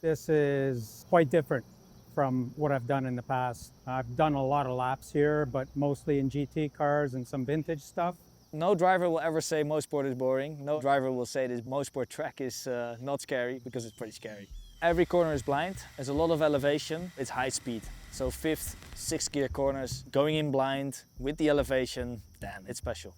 This is quite different from what I've done in the past. I've done a lot of laps here, but mostly in GT cars and some vintage stuff. No driver will ever say Mosport is boring. No driver will say this Mosport track is not scary, because it's pretty scary. Every corner is blind. There's a lot of elevation. It's high speed. So fifth, sixth gear corners, going in blind with the elevation, damn, it's special.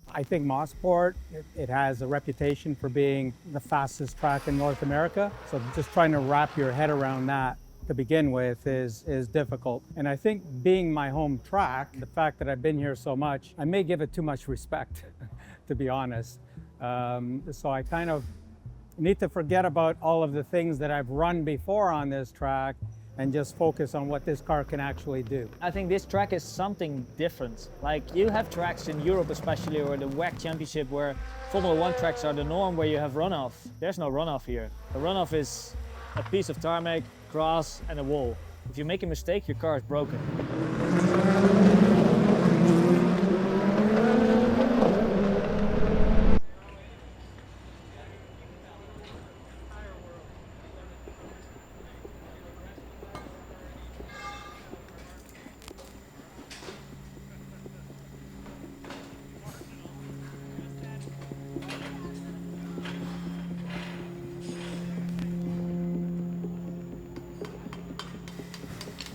I think Mosport, it has a reputation for being the fastest track in North America. So just trying to wrap your head around that to begin with is difficult. And I think being my home track, the fact that I've been here so much, I may give it too much respect, to be honest. So I kind of need to forget about all of the things that I've run before on this track and just focus on what this car can actually do. I think this track is something different. Like, you have tracks in Europe especially, or the WEC Championship, where Formula 1 tracks are the norm, where you have runoff. There's no runoff here. The runoff is a piece of tarmac, grass and a wall. If you make a mistake, your car is broken.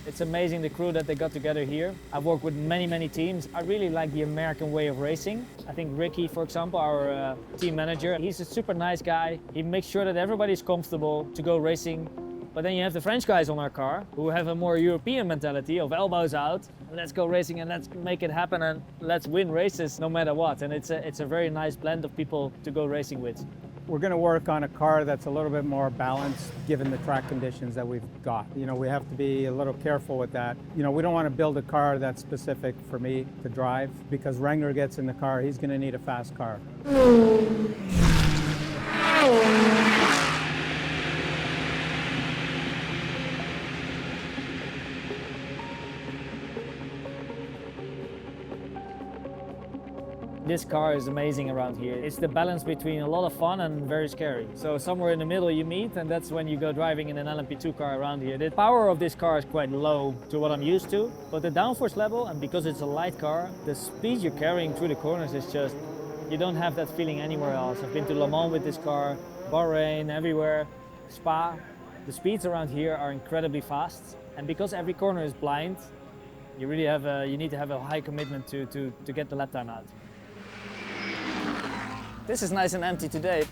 It's amazing the crew that they got together here. I've worked with many teams. I really like the American way of racing. I think Ricky, for example, our team manager, he's a super nice guy. He makes sure that everybody's comfortable to go racing. But then you have the French guys on our car who have a more European mentality of elbows out. Let's go racing and let's make it happen and let's win races no matter what. And it's a very nice blend of people to go racing with. We're going to work on a car that's a little bit more balanced given the track conditions that we've got. You know, we have to be a little careful with that. You know, we don't want to build a car that's specific for me to drive, because Wrangler gets in the car, he's going to need a fast car. This car is amazing around here. It's the balance between a lot of fun and very scary. So somewhere in the middle you meet, and that's when you go driving in an LMP2 car around here. The power of this car is quite low to what I'm used to, but the downforce level, and because it's a light car, the speed you're carrying through the corners is just, you don't have that feeling anywhere else. I've been to Le Mans with this car, Bahrain, everywhere, Spa. The speeds around here are incredibly fast, and because every corner is blind, you really have you need to have a high commitment to get the lap time out. This is nice and empty today.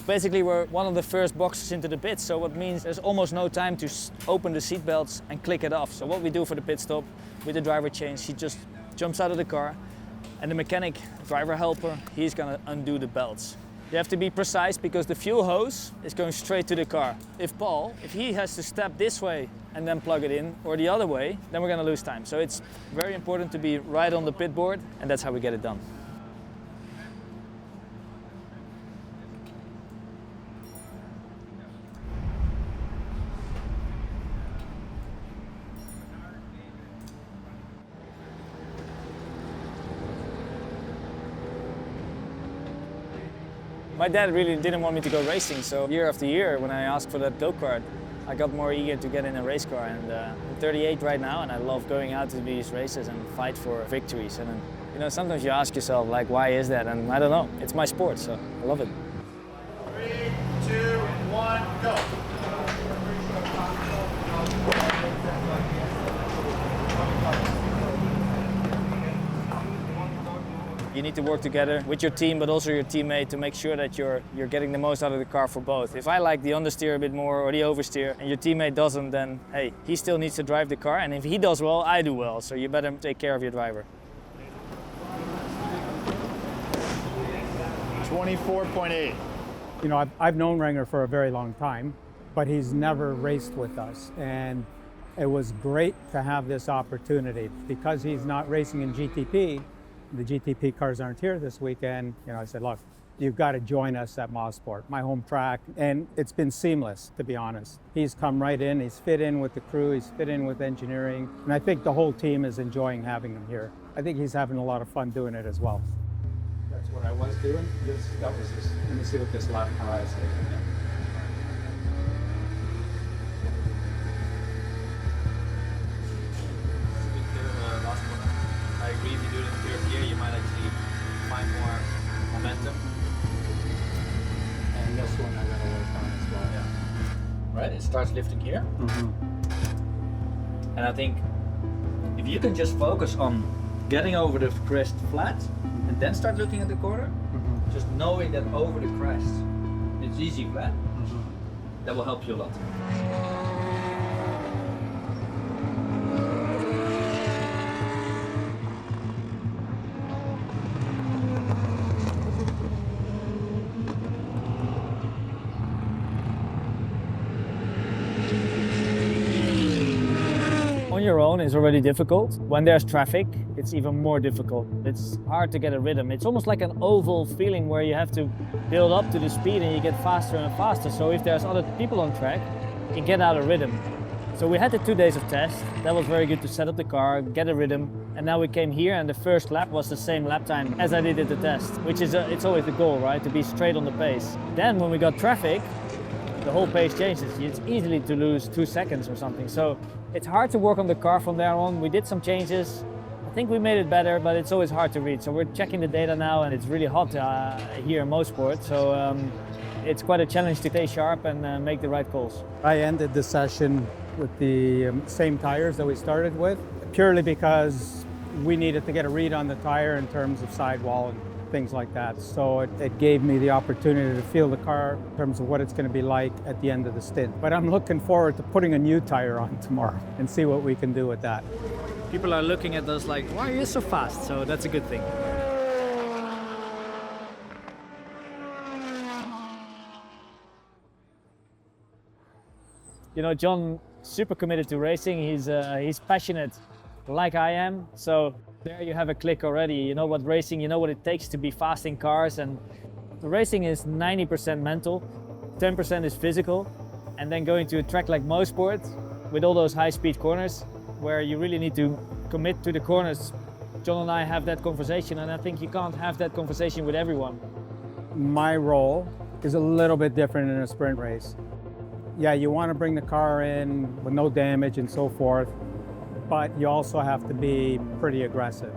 Basically, we're one of the first boxes into the pits, so what means there's almost no time to open the seat belts and click it off. So what we do for the pit stop with the driver change, he just jumps out of the car, and the mechanic, driver helper, he's gonna undo the belts. You have to be precise because the fuel hose is going straight to the car. If he has to step this way and then plug it in, or the other way, then we're gonna lose time. So it's very important to be right on the pit board, and that's how we get it done. My dad really didn't want me to go racing, so year after year, when I asked for that go-kart, I got more eager to get in a race car. And I'm 38 right now, and I love going out to these races and fight for victories. And you know, sometimes you ask yourself, like, why is that? And I don't know. It's my sport, so I love it. 3, 2, 1, go! You need to work together with your team, but also your teammate, to make sure that you're getting the most out of the car for both. If I like the understeer a bit more or the oversteer, and your teammate doesn't, then hey, he still needs to drive the car, and if he does well, I do well. So you better take care of your driver. 24.8. You know, I've known Wrangler for a very long time, but he's never raced with us. And it was great to have this opportunity. Because he's not racing in GTP, the GTP cars aren't here this weekend. You know, I said, look, you've got to join us at Mosport, my home track. And it's been seamless, to be honest. He's come right in, he's fit in with the crew, he's fit in with engineering. And I think the whole team is enjoying having him here. I think he's having a lot of fun doing it as well. That's what I was doing. That was this. Let me see what this lap car is. agree, if you do it in third gear, you might actually find more momentum. And this one I gotta work on as well. Yeah. Right, it starts lifting here. And I think if you can just focus on getting over the crest flat and then start looking at the corner, just knowing that over the crest it's easy flat, that will help you a lot. On your own is already difficult. When there's traffic, it's even more difficult. It's hard to get a rhythm. It's almost like an oval feeling where you have to build up to the speed and you get faster and faster. So if there's other people on track, you can get out of rhythm. So we had the 2 days of test. That was very good to set up the car, get a rhythm. And now we came here and the first lap was the same lap time as I did at the test, which is it's always the goal, right? To be straight on the pace. Then when we got traffic, the whole pace changes. It's easily to lose 2 seconds or something. So it's hard to work on the car from there on. We did some changes. I think we made it better, but it's always hard to read. So we're checking the data now, and it's really hot here in Mosport. So it's quite a challenge to stay sharp and make the right calls. I ended the session with the same tires that we started with, purely because we needed to get a read on the tire in terms of sidewall and things like that. So it gave me the opportunity to feel the car in terms of what it's going to be like at the end of the stint. But I'm looking forward to putting a new tire on tomorrow and see what we can do with that. People are looking at us like, why are you so fast? So that's a good thing. You know, John, super committed to racing. He's passionate like I am. So there you have a click already. You know what racing, you know what it takes to be fast in cars. And the racing is 90% mental, 10% is physical. And then going to a track like Mosport with all those high-speed corners where you really need to commit to the corners. John and I have that conversation, and I think you can't have that conversation with everyone. My role is a little bit different in a sprint race. Yeah, you want to bring the car in with no damage and so forth, but you also have to be pretty aggressive.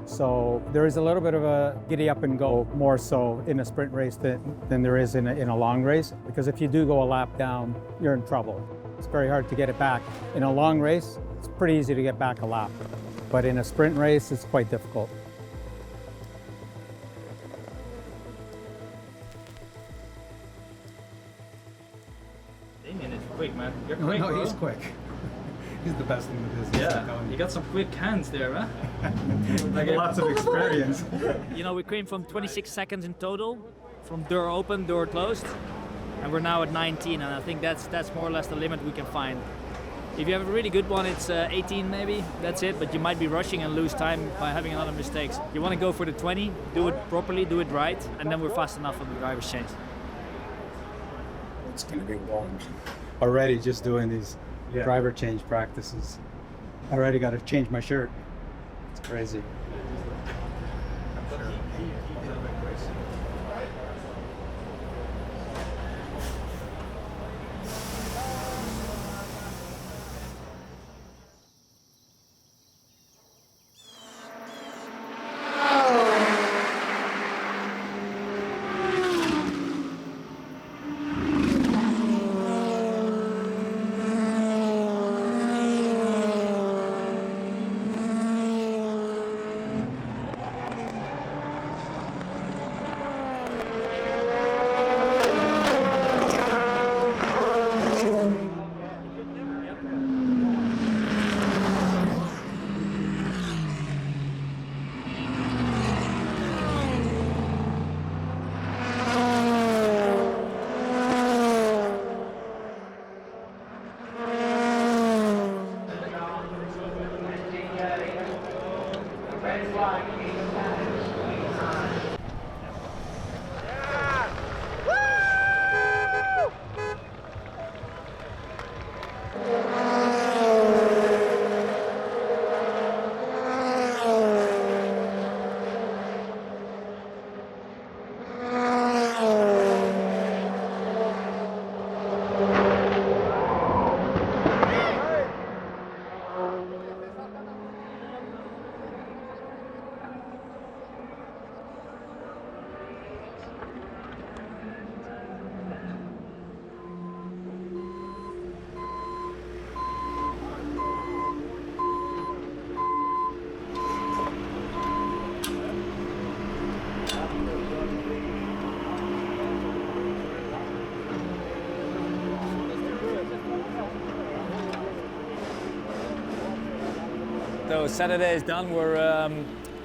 So there is a little bit of a giddy up and go, more so in a sprint race than there is in a long race, because if you do go a lap down, you're in trouble. It's very hard to get it back. In a long race, it's pretty easy to get back a lap, but in a sprint race, it's quite difficult. Damien is quick, man. You're quick, No, bro. he's quick. He's the best in the business. Yeah, you got some quick hands there, huh? Like lots of experience. You know, we came from 26 seconds in total, from door open, door closed, and we're now at 19, and I think that's more or less the limit we can find. If you have a really good one, it's 18 maybe, that's it, but you might be rushing and lose time by having a lot of mistakes. You want to go for the 20, do it properly, do it right, and then we're fast enough on the driver's change. It's going to be long. Already just doing these driver change practices. I already got to change my shirt. It's crazy. So Saturday is done. We're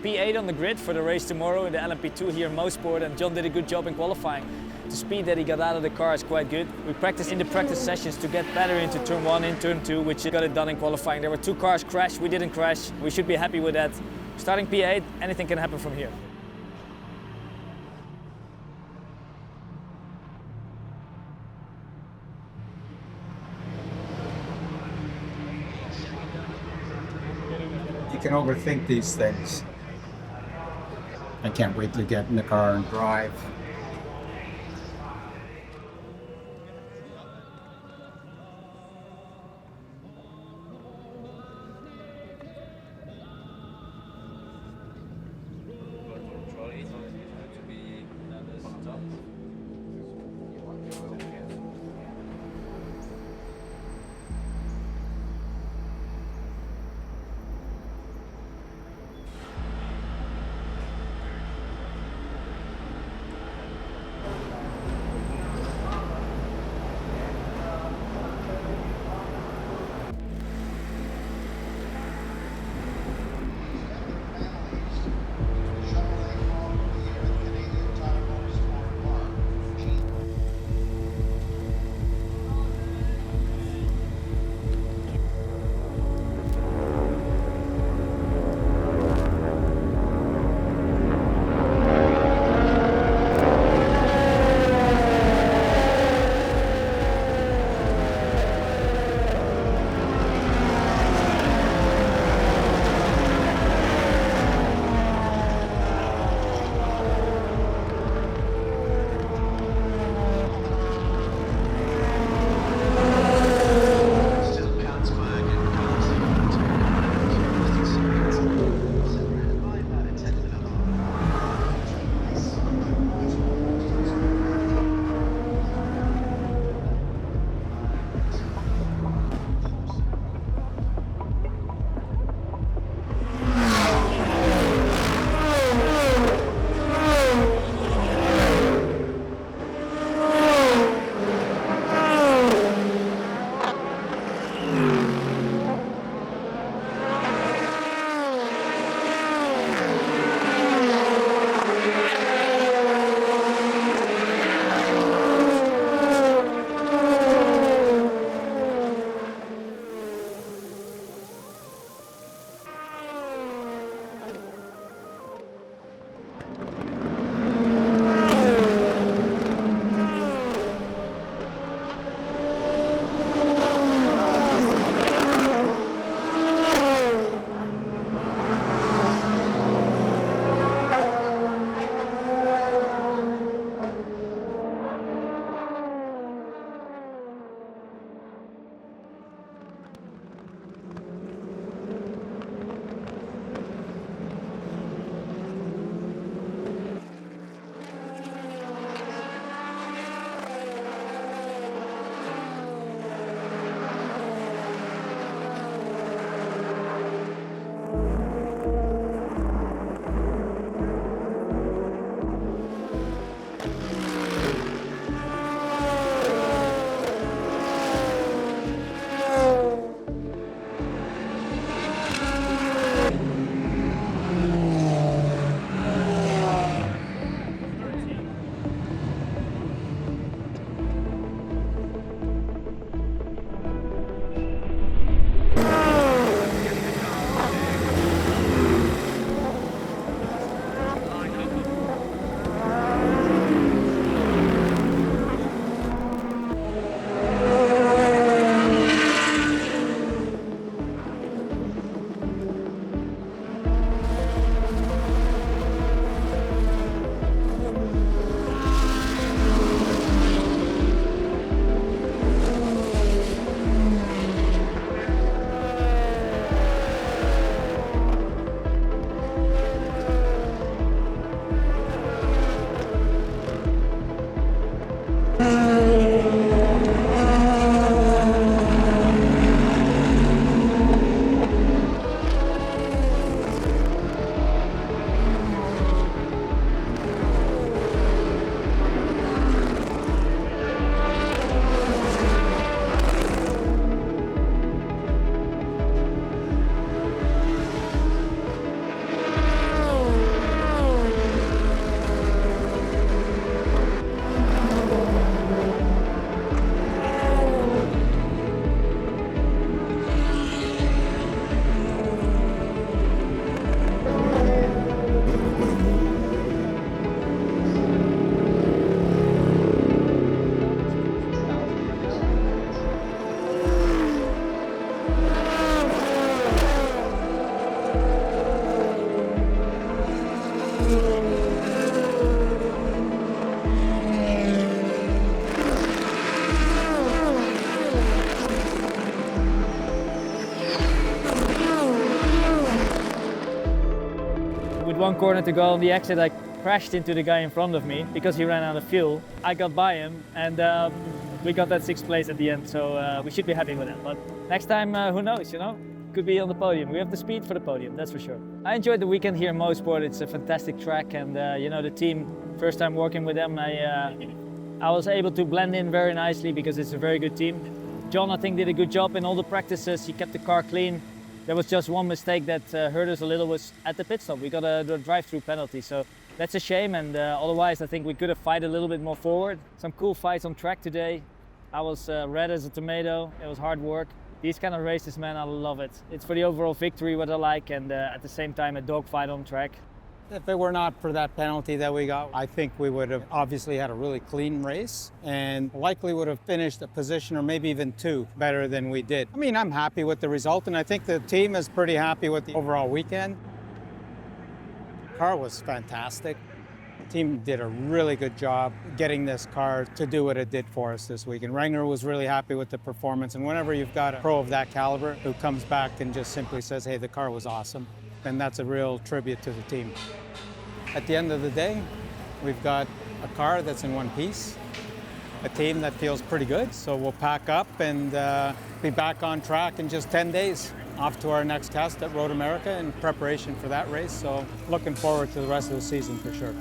P8 on the grid for the race tomorrow in the LMP2 here in Mosport, and John did a good job in qualifying. The speed that he got out of the car is quite good. We practiced in the practice sessions to get better into turn 1 and turn 2, which got it done in qualifying. There were 2 cars crashed, we didn't crash. We should be happy with that. Starting P8, anything can happen from here. You can overthink these things. I can't wait to get in the car and drive. one corner to go on the exit, I crashed into the guy in front of me because he ran out of fuel. I got by him, and we got that 6th place at the end, so we should be happy with that. But next time, who knows, you know? Could be on the podium. We have the speed for the podium, that's for sure. I enjoyed the weekend here in Mosport. It's a fantastic track, and you know, the team, first time working with them, I was able to blend in very nicely because it's a very good team. John, I think, did a good job in all the practices. He kept the car clean. There was just one mistake that hurt us a little, was at the pit stop. We got a drive-through penalty, so that's a shame, and otherwise I think we could have fight a little bit more forward. Some cool fights on track today. I was red as a tomato. It was hard work. These kind of races, man, I love it. It's for the overall victory, what I like, and at the same time a dogfight on track. If it were not for that penalty that we got, I think we would have obviously had a really clean race and likely would have finished a position or maybe even 2 better than we did. I mean, I'm happy with the result, and I think the team is pretty happy with the overall weekend. The car was fantastic. The team did a really good job getting this car to do what it did for us this week. And Renger was really happy with the performance. And whenever you've got a pro of that caliber who comes back and just simply says, hey, the car was awesome, then that's a real tribute to the team. At the end of the day, we've got a car that's in one piece, a team that feels pretty good. So we'll pack up and be back on track in just 10 days. Off to our next test at Road America in preparation for that race. So looking forward to the rest of the season for sure.